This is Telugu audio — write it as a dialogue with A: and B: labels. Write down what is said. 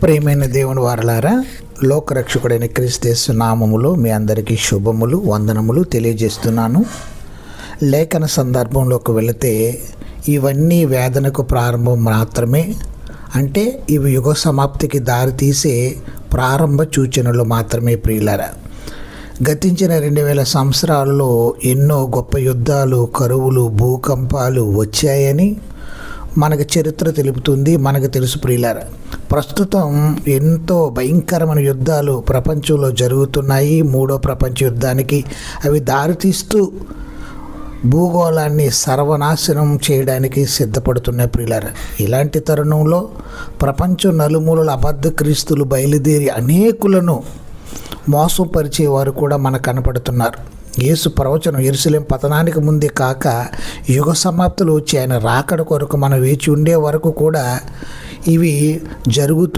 A: ప్రియమైన దేవుని వారలారా, లోకరక్షకుడైన క్రీస్తు నామములో మీ అందరికీ శుభములు, వందనములు తెలియజేస్తున్నాను. లేఖన సందర్భంలోకి వెళితే ఇవన్నీ వేదనకు ప్రారంభం మాత్రమే, అంటే ఇవి యుగ సమాప్తికి దారితీసే ప్రారంభ సూచనలు మాత్రమే. ప్రియులారా, గతించిన 2000 సంవత్సరాలలో ఎన్నో గొప్ప యుద్ధాలు, కరువులు, భూకంపాలు వచ్చాయని మనకు చరిత్ర తెలుపుతుంది. మనకు తెలుసు ప్రియులారా, ప్రస్తుతం ఎంతో భయంకరమైన యుద్ధాలు ప్రపంచంలో జరుగుతున్నాయి. 3వ ప్రపంచ యుద్ధానికి అవి దారితీస్తూ భూగోళాన్ని సర్వనాశనం చేయడానికి సిద్ధపడుతున్నాయి ప్రియులారా. ఇలాంటి తరుణంలో ప్రపంచం నలుమూలల అబద్ధ క్రీస్తులు బయలుదేరి అనేకులను మోసపరిచే వారు కూడా మనకు కనపడుతున్నారు. యేసు ప్రవచనం యెరూషలేము పతనానికి ముందే కాక యుగ సమాప్తులు వచ్చి ఆయన రాకడ కొరకు మనం వేచి ఉండే వరకు కూడా ఇవి జరుగుతూ